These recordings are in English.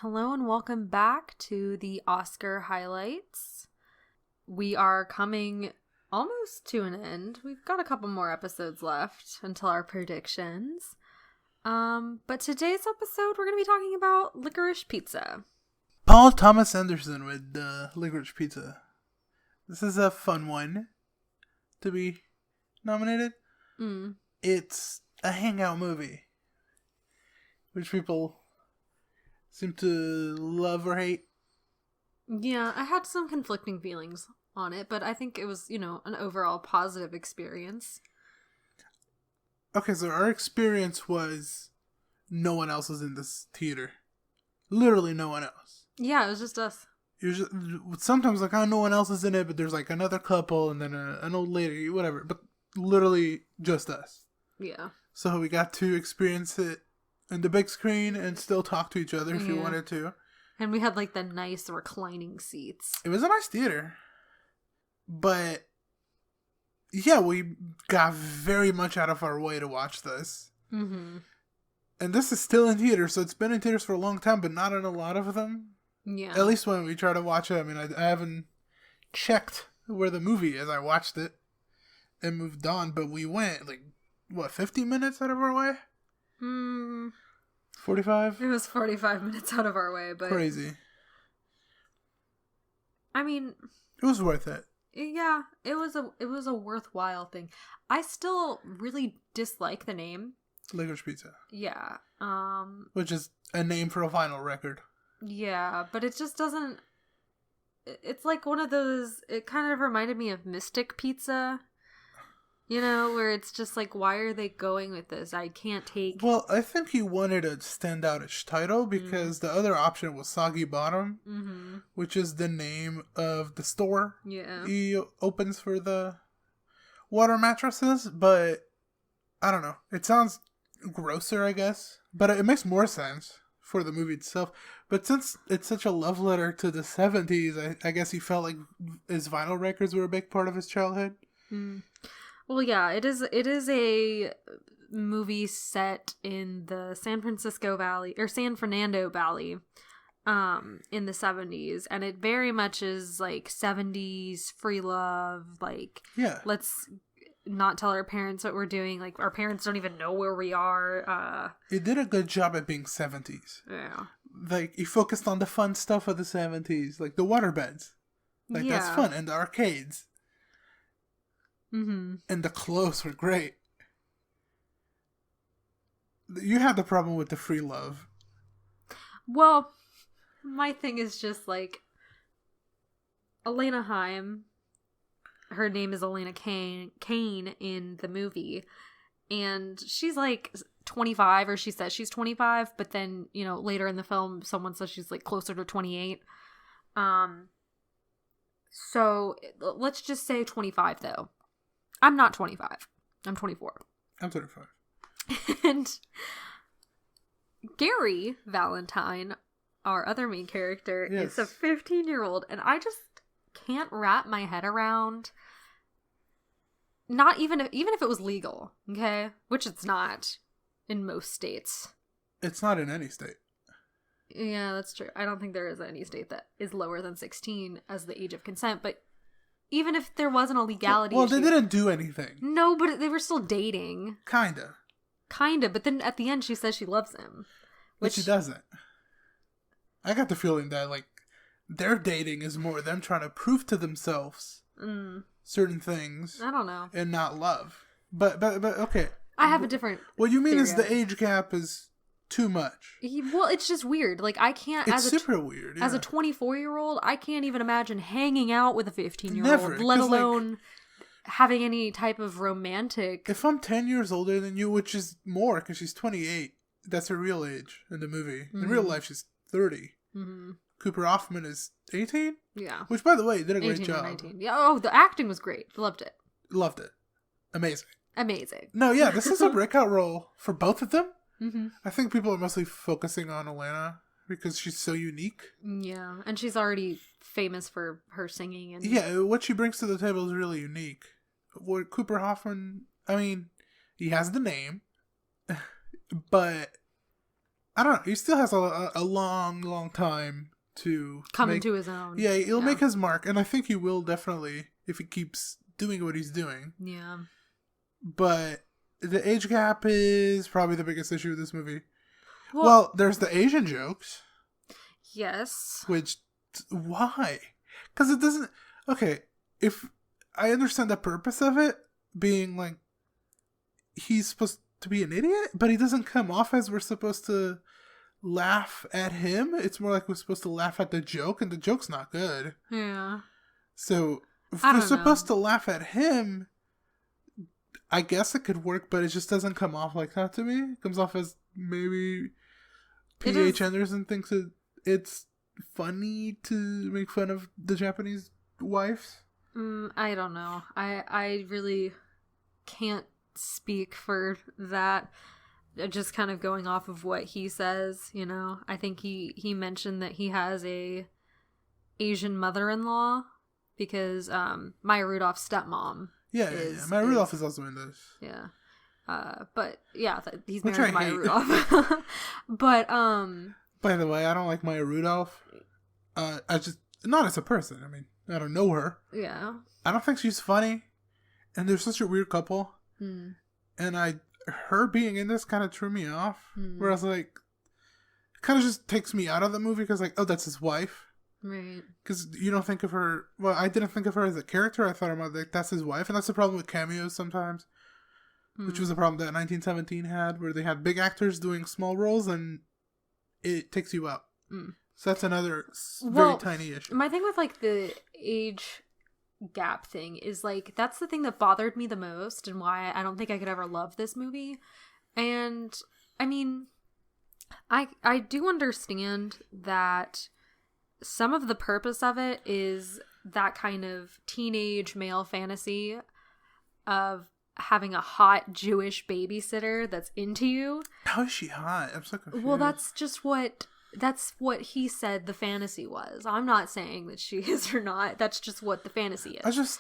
Hello and welcome back to the Oscar highlights. We are coming almost to an end. We've got a couple more episodes left until our predictions. But today's episode, we're going to be talking about Licorice Pizza. Paul Thomas Anderson with Licorice Pizza. This is a fun one to be nominated. It's a hangout movie, which people seem to love or hate. Yeah, I had some conflicting feelings on it, but I think it was, an overall positive experience. Okay, so our experience was no one else was in this theater. Literally no one else. Yeah, it was just us. Sometimes, no one else is in it, but there's, another couple and then an old lady, whatever. But literally just us. Yeah. So we got to experience it in the big screen and still talk to each other if you wanted to. And we had, the nice reclining seats. It was a nice theater. But, yeah, we got very much out of our way to watch this. Mm-hmm. And this is still in theaters, so it's been in theaters for a long time, but not in a lot of them. Yeah. At least when we try to watch it. I mean, I haven't checked where the movie is. I watched it and moved on, but we went, 50 minutes out of our way? 45? It was 45 minutes out of our way, but... Crazy. I mean... It was worth it. Yeah, it was a worthwhile thing. I still really dislike the name. Licorice Pizza. Yeah. Which is a name for a vinyl record. Yeah, but it just doesn't... It's like one of those... It kind of reminded me of Mystic Pizza. Where it's just why are they going with this? I can't take... Well, I think he wanted a standout-ish title because the other option was Soggy Bottom, which is the name of the store he opens for the water mattresses, but I don't know. It sounds grosser, I guess, but it makes more sense for the movie itself. But since it's such a love letter to the 70s, I guess he felt like his vinyl records were a big part of his childhood. Well, yeah, it is a movie set in the San Fernando Valley, in the 70s, and it very much is 70s free love, let's not tell our parents what we're doing, our parents don't even know where we are. It did a good job at being 70s. Yeah. He focused on the fun stuff of the 70s, like the waterbeds. That's fun, and the arcades. Mm-hmm. And the clothes were great. You had the problem with the free love. Well, my thing is just Elena Haim. Her name is Elena Kane in the movie. And she's 25, or she says she's 25, but then, later in the film, someone says she's closer to 28. So let's just say 25 though. I'm not 25. I'm 24. I'm 25. And Gary Valentine, our other main character, is a 15-year-old. And I just can't wrap my head around, not even if it was legal, okay? Which it's not in most states. It's not in any state. Yeah, that's true. I don't think there is any state that is lower than 16 as the age of consent, but even if there wasn't a legality issue, they didn't do anything. No, but they were still dating. Kinda, but then at the end she says she loves him. But she doesn't. I got the feeling that, their dating is more them trying to prove to themselves certain things. I don't know. And not love. But okay. I have a different What you mean is theory. the age gap is too much. Well, it's just weird. I can't... It's super weird, yeah. As a 24-year-old, I can't even imagine hanging out with a 15-year-old. Never, let alone having any type of romantic... If I'm 10 years older than you, which is more, because she's 28, that's her real age in the movie. In real life, she's 30. Cooper Hoffman is 18? Yeah. Which, by the way, did a great 18 job. or 19. Yeah. Oh, the acting was great. Loved it. Loved it. Amazing. No, yeah, this is a breakout role for both of them. Mm-hmm. I think people are mostly focusing on Elena because she's so unique. Yeah, and she's already famous for her singing. And yeah, what she brings to the table is really unique. What Cooper Hoffman, I mean, he has the name, but I don't know. He still has a long time to come into his own. Yeah, he'll make his mark, and I think he will definitely if he keeps doing what he's doing. Yeah. But the age gap is probably the biggest issue with this movie. Well, there's the Asian jokes. Yes. Which, why? Because it doesn't... Okay, if I understand the purpose of it being like he's supposed to be an idiot, but he doesn't come off as we're supposed to laugh at him. It's more like we're supposed to laugh at the joke, and the joke's not good. Yeah. So if we're supposed to laugh at him, I guess it could work, but it just doesn't come off like that to me. It comes off as maybe P.H. Anderson thinks it's funny to make fun of the Japanese wives. I don't know. I really can't speak for that. Just kind of going off of what he says, you know. I think he mentioned that he has a Asian mother-in-law because Maya Rudolph's stepmom. Yeah. Maya Rudolph is also in this. Yeah. But yeah, he's married to Maya Rudolph. But by the way, I don't like Maya Rudolph. I just not as a person. I mean, I don't know her. Yeah. I don't think she's funny, and they're such a weird couple. And her being in this kind of threw me off. Where I was like, kind of just takes me out of the movie because like, oh, that's his wife. Right. Because you don't think of her... Well, I didn't think of her as a character. I thought about like, that's his wife. And that's the problem with cameos sometimes. Which was a problem that 1917 had, where they had big actors doing small roles and it takes you out. So that's another very tiny issue. My thing with like the age gap thing is like, that's the thing that bothered me the most and why I don't think I could ever love this movie. And I mean, I do understand that some of the purpose of it is that kind of teenage male fantasy of having a hot Jewish babysitter that's into you. How is she hot? I'm so confused. Well, that's what he said the fantasy was. I'm not saying that she is or not. That's just what the fantasy is.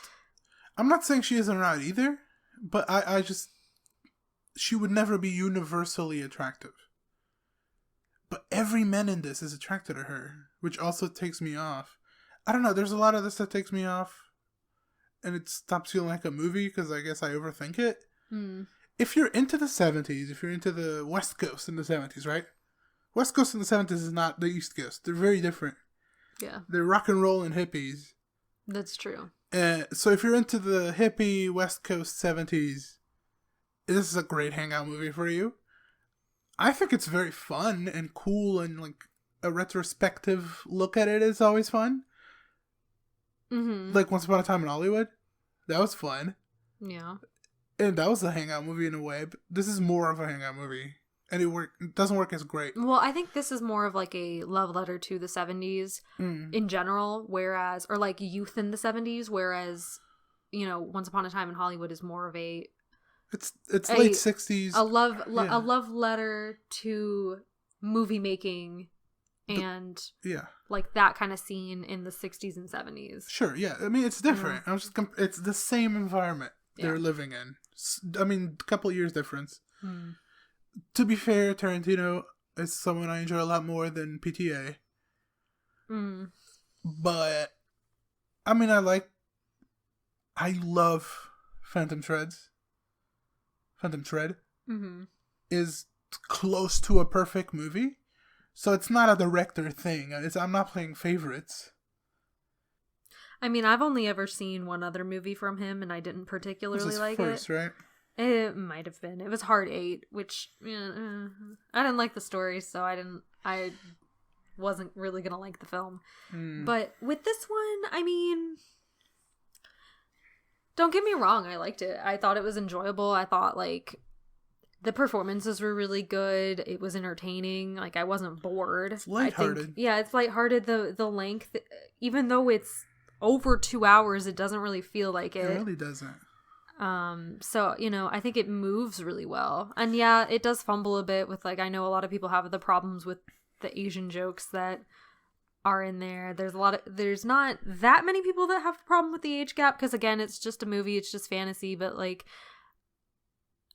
I'm not saying she is or not either, but she would never be universally attractive. But every man in this is attracted to her, which also takes me off. I don't know, there's a lot of this that takes me off. And it stops feeling like a movie because I guess I overthink it. If you're into the 70s, if you're into the West Coast in the 70s, right? West Coast in the 70s is not the East Coast. They're very different. Yeah. They're rock and roll and hippies. That's true. So if you're into the hippie West Coast 70s, this is a great hangout movie for you. I think it's very fun and cool, and like a retrospective look at it is always fun. Like Once Upon a Time in Hollywood. That was fun. Yeah. And that was a hangout movie in a way, but this is more of a hangout movie. And it doesn't work as great. Well, I think this is more of like a love letter to the 70s in general, whereas, or like youth in the 70s, whereas, you know, Once Upon a Time in Hollywood is more of a... It's late 60s. A love letter to movie making and like that kind of scene in the 60s and 70s. Sure, yeah. I mean, it's different. It's the same environment they're living in. I mean, a couple of years difference. To be fair, Tarantino is someone I enjoy a lot more than PTA. But, I mean, I love Phantom Thread is close to a perfect movie. So it's not a director thing. I'm not playing favorites. I mean, I've only ever seen one other movie from him, and I didn't particularly like it. Right? It might have been. It was Hard 8, which I didn't like the story, so I wasn't really gonna like the film. But with this one, I mean, don't get me wrong, I liked it. I thought it was enjoyable. I thought like the performances were really good. It was entertaining. Like, I wasn't bored. It's lighthearted. It's lighthearted. The length, even though it's over 2 hours, it doesn't really feel like it. It really doesn't. So, you know, I think it moves really well. And yeah, it does fumble a bit with, like, I know a lot of people have the problems with the Asian jokes that are in there. There's not that many people that have a problem with the age gap, because again, it's just a movie, it's just fantasy, but like,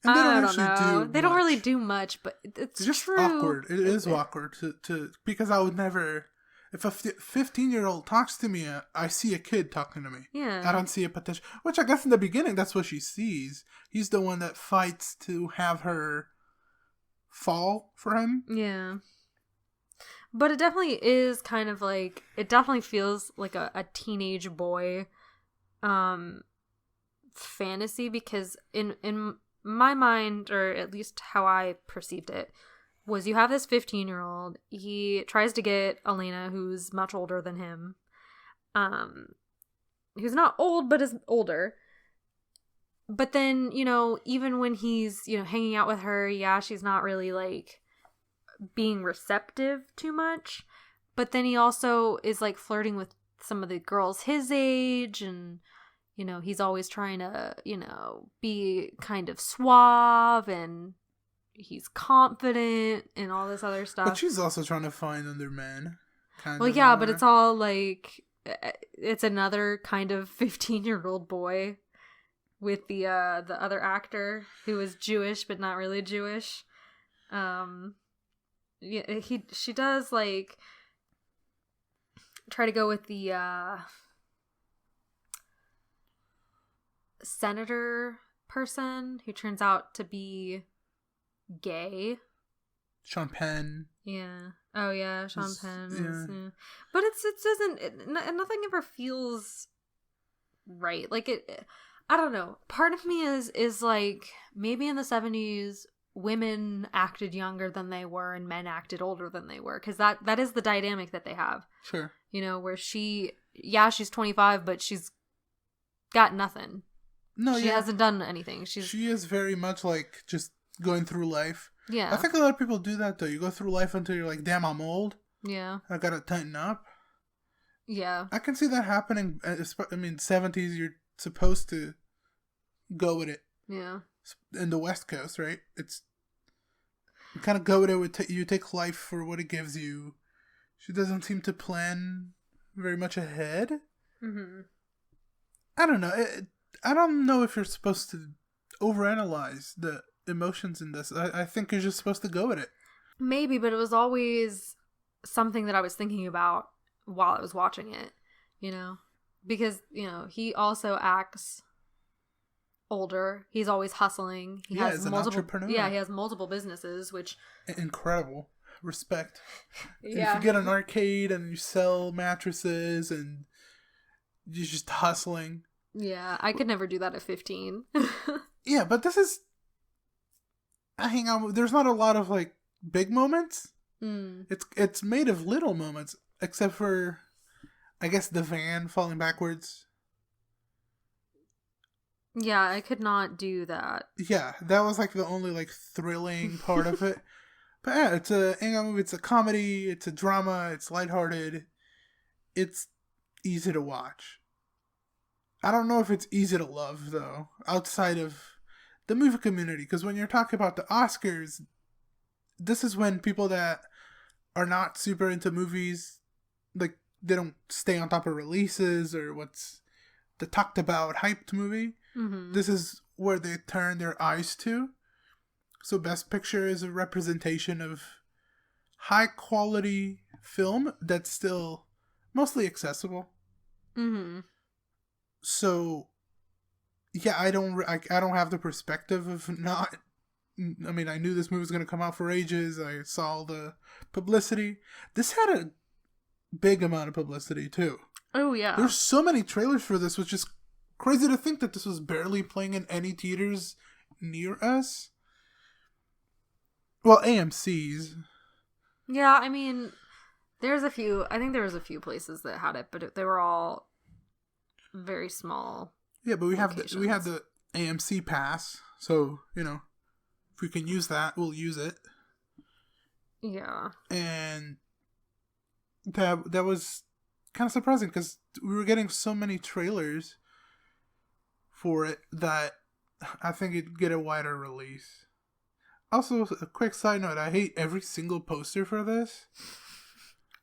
And they I don't know. They don't really do much, but it's just true. Awkward. It is awkward to because I would never. If a 15-year-old talks to me, I see a kid talking to me. Yeah. I don't see a potential. Which I guess in the beginning, that's what she sees. He's the one that fights to have her fall for him. Yeah. But it definitely is kind of like, it definitely feels like a teenage boy fantasy, because in my mind, or at least how I perceived it, was you have this 15-year-old, he tries to get Elena, who's much older than him, who's not old, but is older. But then, you know, even when he's, you know, hanging out with her, yeah, she's not really, like, being receptive too much. But then he also is, like, flirting with some of the girls his age, and, you know, he's always trying to, you know, be kind of suave, and he's confident and all this other stuff. But she's also trying to find other men. Well, yeah, but it's all like, it's another kind of 15-year-old boy with the other actor who is Jewish but not really Jewish. Yeah, she does like try to go with the senator person who turns out to be gay. Sean Penn. Yeah. Oh yeah, Sean Penn. Yeah. But it doesn't. Nothing ever feels right. Like it. I don't know. Part of me is like, maybe in the 70s women acted younger than they were and men acted older than they were, because that is the dynamic that they have. Sure. You know, where she's 25, but she's got nothing. No, she hasn't done anything. She is very much like just going through life. Yeah. I think a lot of people do that, though. You go through life until you're like, damn, I'm old. Yeah. I gotta tighten up. Yeah. I can see that happening. I mean, 70s, you're supposed to go with it. Yeah. In the West Coast, right? You kind of go with it. You take life for what it gives you. She doesn't seem to plan very much ahead. Mm-hmm. I don't know. I don't know if you're supposed to overanalyze the emotions in this. I think you're just supposed to go with it. Maybe, but it was always something that I was thinking about while I was watching it, you know? Because, you know, he also acts older. He's always hustling. He has he's an multiple entrepreneur. Yeah, he has multiple businesses, which incredible. Respect. Yeah. If you get an arcade and you sell mattresses and you're just hustling. Yeah, I could never do that at 15. Yeah, but this is, I hang on. There's not a lot of like big moments. It's made of little moments, except for, I guess, the van falling backwards. Yeah, I could not do that. Yeah, that was like the only like thrilling part of it. But yeah, it's a movie. It's a comedy. It's a drama. It's lighthearted. It's easy to watch. I don't know if it's easy to love though, outside of the movie community, because when you're talking about the Oscars, this is when people that are not super into movies, like, they don't stay on top of releases or what's the talked about hyped movie. Mm-hmm. This is where they turn their eyes to. So Best Picture is a representation of high quality film that's still mostly accessible. Mm-hmm. So yeah, I don't have the perspective of not. I mean, I knew this movie was going to come out for ages. I saw the publicity. This had a big amount of publicity too. Oh yeah. There's so many trailers for this, which is crazy to think that this was barely playing in any theaters near us. Well, AMC's. Yeah, I mean, there's a few. I think there was a few places that had it, but they were all very small. Yeah, but we have the AMC pass, so you know, if we can use that, we'll use it. Yeah. And that was kind of surprising because we were getting so many trailers for it that I think it'd get a wider release. Also, a quick side note, I hate every single poster for this.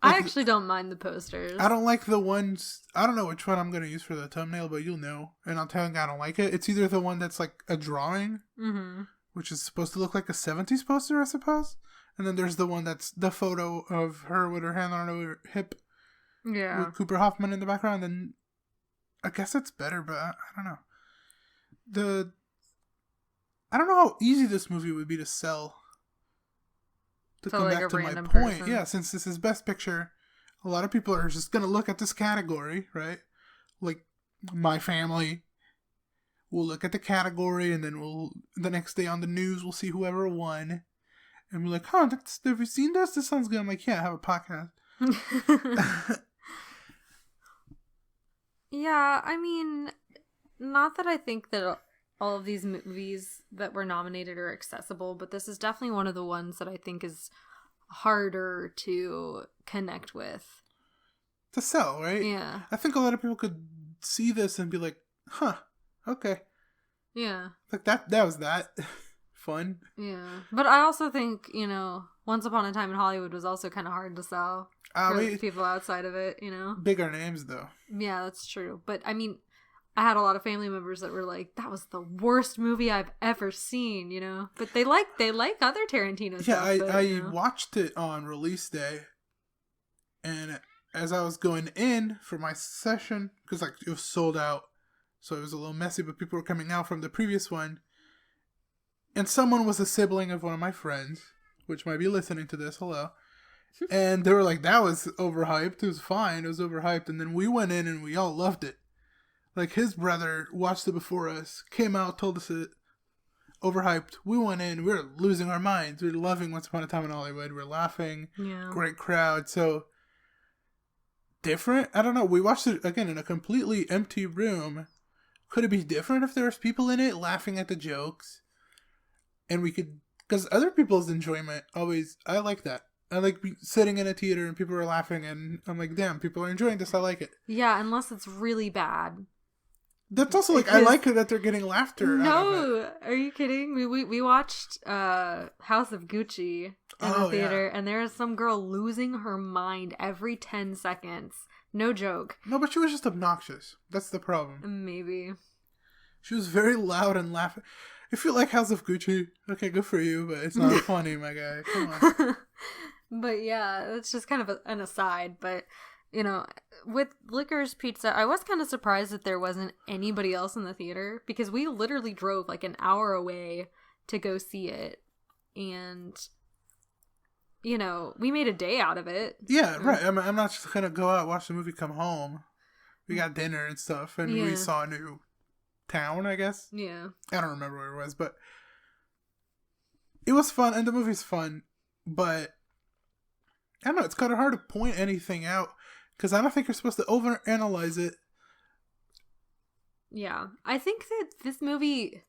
I actually don't mind the posters. I don't like the ones, I don't know which one I'm going to use for the thumbnail, but you'll know. And I'm telling you I don't like it. It's either the one that's like a drawing, which is supposed to look like a 70s poster, I suppose. And then there's the one that's the photo of her with her hand on her hip. Yeah. With Cooper Hoffman in the background. And I guess it's better, but I don't know. I don't know how easy this movie would be to sell. To come back to my point. Person. Yeah, since this is Best Picture, a lot of people are just going to look at this category, right? Like, my family will look at the category, and then the next day on the news, we'll see whoever won. And we're like, have you seen this? This sounds good. I'm like, yeah, I have a podcast. Yeah, I mean, not that I think that all of these movies that were nominated are accessible, but this is definitely one of the ones that I think is harder to connect with. To sell, right? Yeah. I think a lot of people could see this and be like, huh, okay. Yeah. Like that was that. Fun. Yeah. But I also think, Once Upon a Time in Hollywood was also kind of hard to sell for people outside of it, Bigger names, though. Yeah, that's true. But, I mean, I had a lot of family members that were like, that was the worst movie I've ever seen, But they like other Tarantino stuff. Yeah, I watched it on release day, and as I was going in for my session, because it was sold out, so it was a little messy, but people were coming out from the previous one, and someone was a sibling of one of my friends, which might be listening to this, hello, and they were like, that was overhyped, it was fine, it was overhyped, and then we went in and we all loved it. Like, his brother watched it before us, came out, told us it overhyped. We went in, we were losing our minds. We were loving Once Upon a Time in Hollywood. We were laughing. Yeah. Great crowd. So, different? I don't know. We watched it, again, in a completely empty room. Could it be different if there was people in it laughing at the jokes? And we could... Because other people's enjoyment always... I like that. I like sitting in a theater and people are laughing and I'm like, damn, people are enjoying this. I like it. Yeah, unless it's really bad. That's also I like it that they're getting laughter. No, are you kidding? We watched House of Gucci in the theater, and there is some girl losing her mind every 10 seconds. No joke. No, but she was just obnoxious. That's the problem. Maybe. She was very loud and laughing. If you like House of Gucci, okay, good for you, but it's not funny, my guy. Come on. But yeah, it's just kind of an aside, but... with Licorice Pizza, I was kind of surprised that there wasn't anybody else in the theater because we literally drove an hour away to go see it. And, we made a day out of it. Yeah, right. I'm not just going to go out, watch the movie, come home. We got dinner and stuff, and we saw a new town, I guess. Yeah. I don't remember where it was, but it was fun, and the movie's fun, but I don't know, it's kind of hard to point anything out. Because I don't think you're supposed to overanalyze it. Yeah. I think that this movie,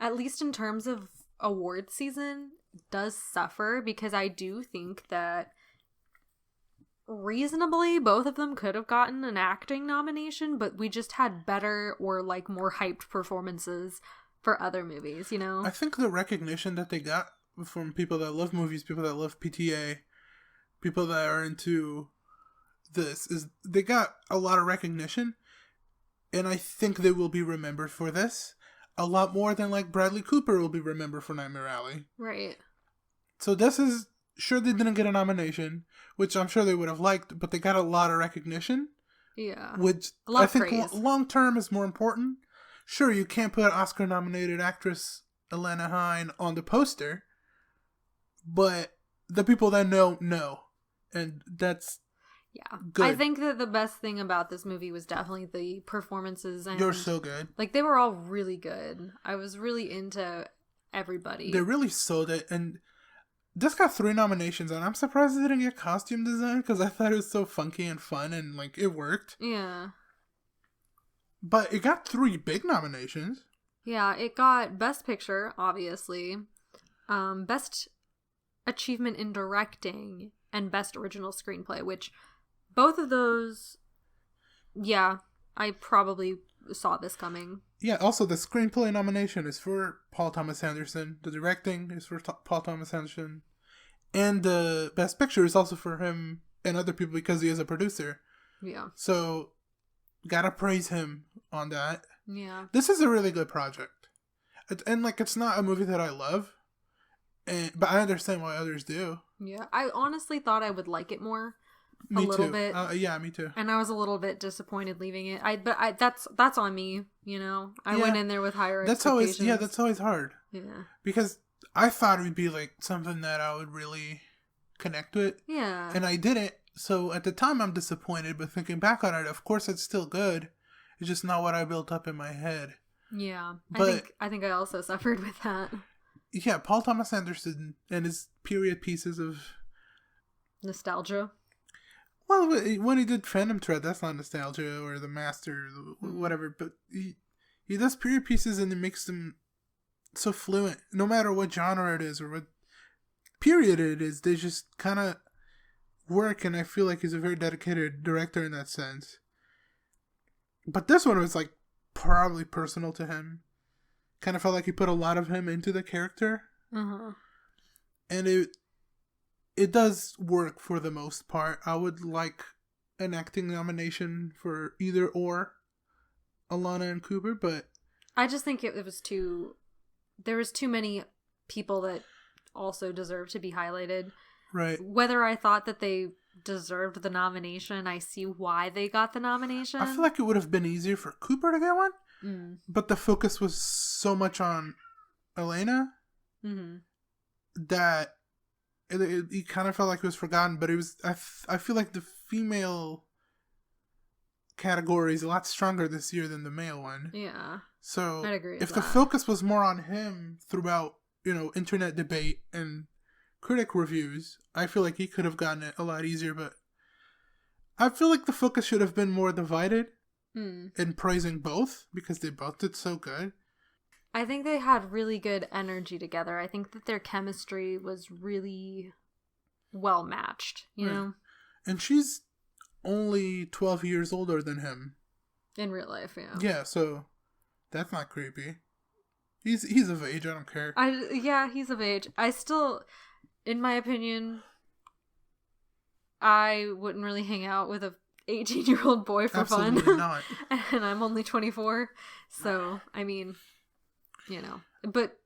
at least in terms of award season, does suffer. Because I do think that reasonably, both of them could have gotten an acting nomination. But we just had better or more hyped performances for other movies, I think the recognition that they got from people that love movies, people that love PTA, people that are into... this is they got a lot of recognition, and I think they will be remembered for this a lot more than Bradley Cooper will be remembered for Nightmare Alley. Right. So this is sure they didn't get a nomination, which I'm sure they would have liked, but they got a lot of recognition. Yeah. Which I think long term is more important. Sure, you can't put Oscar nominated actress Alana Hine on the poster, but the people that know, and that's. Yeah. Good. I think that the best thing about this movie was definitely the performances. And you're so good. They were all really good. I was really into everybody. They really sold it. And this got 3 nominations. And I'm surprised they didn't get costume design. Because I thought it was so funky and fun. And it worked. Yeah. But it got 3 big nominations. Yeah. It got Best Picture, obviously. Best Achievement in Directing. And Best Original Screenplay. Which... both of those, yeah, I probably saw this coming. Yeah, also the screenplay nomination is for Paul Thomas Anderson. The directing is for Paul Thomas Anderson. And the Best Picture is also for him and other people because he is a producer. Yeah. So, gotta praise him on that. Yeah. This is a really good project. And like, it's not a movie that I love, but I understand why others do. Yeah, I honestly thought I would like it more. Me a little too. bit. Yeah, me too. And I was a little bit disappointed leaving it. That's on me, you know. I went in there with higher expectations. That's always hard. Yeah. Because I thought it would be like something that I would really connect with. Yeah. And I didn't. So at the time I'm disappointed, but thinking back on it, of course it's still good. It's just not what I built up in my head. Yeah. But I think I also suffered with that. Yeah, Paul Thomas Anderson and his period pieces of nostalgia. Well, when he did Phantom Thread, that's not nostalgia, or The Master, whatever. But he does period pieces and he makes them so fluent. No matter what genre it is or what period it is, they just kind of work. And I feel like he's a very dedicated director in that sense. But this one was like probably personal to him. Kind of felt like he put a lot of him into the character. Uh-huh. And it does work for the most part. I would like an acting nomination for either or Alana and Cooper, but I just think it was there was too many people that also deserve to be highlighted. Right. Whether I thought that they deserved the nomination, I see why they got the nomination. I feel like it would have been easier for Cooper to get one, but the focus was so much on Elena that it kind of felt like it was forgotten, but it was. I feel like the female category is a lot stronger this year than the male one. Yeah. So I'd agree with if the focus was more on him throughout, internet debate and critic reviews, I feel like he could have gotten it a lot easier. But I feel like the focus should have been more divided in praising both because they both did so good. I think they had really good energy together. I think that their chemistry was really well matched, you know? And she's only 12 years older than him. In real life, yeah. Yeah, so that's not creepy. He's of age, I don't care. Yeah, he's of age. I still, in my opinion, I wouldn't really hang out with a 18-year-old boy for Absolutely fun. Not. And I'm only 24, so, I mean... but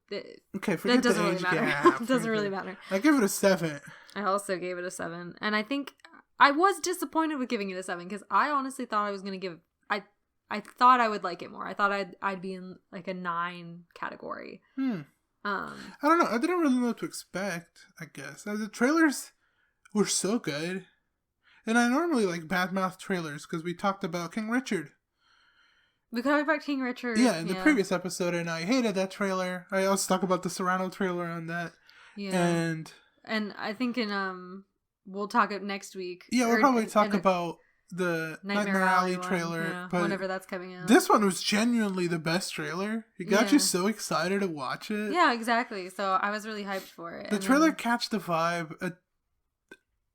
okay, forget that doesn't the really age matter. gap. It doesn't really matter. I give it a 7. I also gave it a 7, and I think I was disappointed with giving it a 7 because I honestly thought I was gonna give. I thought I would like it more. I thought I'd be in like a 9 category. I don't know. I didn't really know what to expect. I guess the trailers were so good, and I normally like badmouth trailers because we talked about King Richard. We talked about King Richard. Yeah, in the previous episode, and I hated that trailer. I also talked about the Serrano trailer on that. Yeah. And I think we'll talk it next week. Yeah, we'll probably talk about the Nightmare Alley trailer. But whenever that's coming out. This one was genuinely the best trailer. It got you so excited to watch it. Yeah, exactly. So I was really hyped for it. The trailer catched the vibe.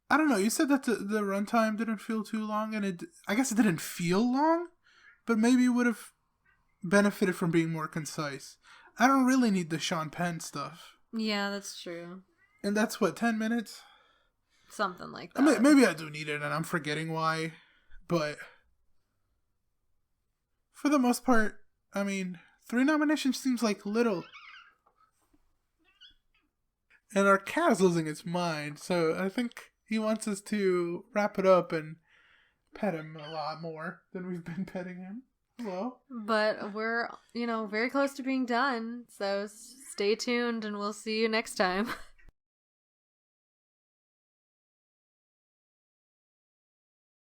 I don't know. You said that the runtime didn't feel too long, and I guess it didn't feel long. But maybe it would have benefited from being more concise. I don't really need the Sean Penn stuff. Yeah, that's true. And that's 10 minutes? Something like that. I mean, maybe I do need it and I'm forgetting why. But for the most part, I mean, 3 nominations seems like little. And our cat is losing its mind. So I think he wants us to wrap it up and pet him a lot more than we've been petting him. Hello. But we're, very close to being done. So stay tuned and we'll see you next time.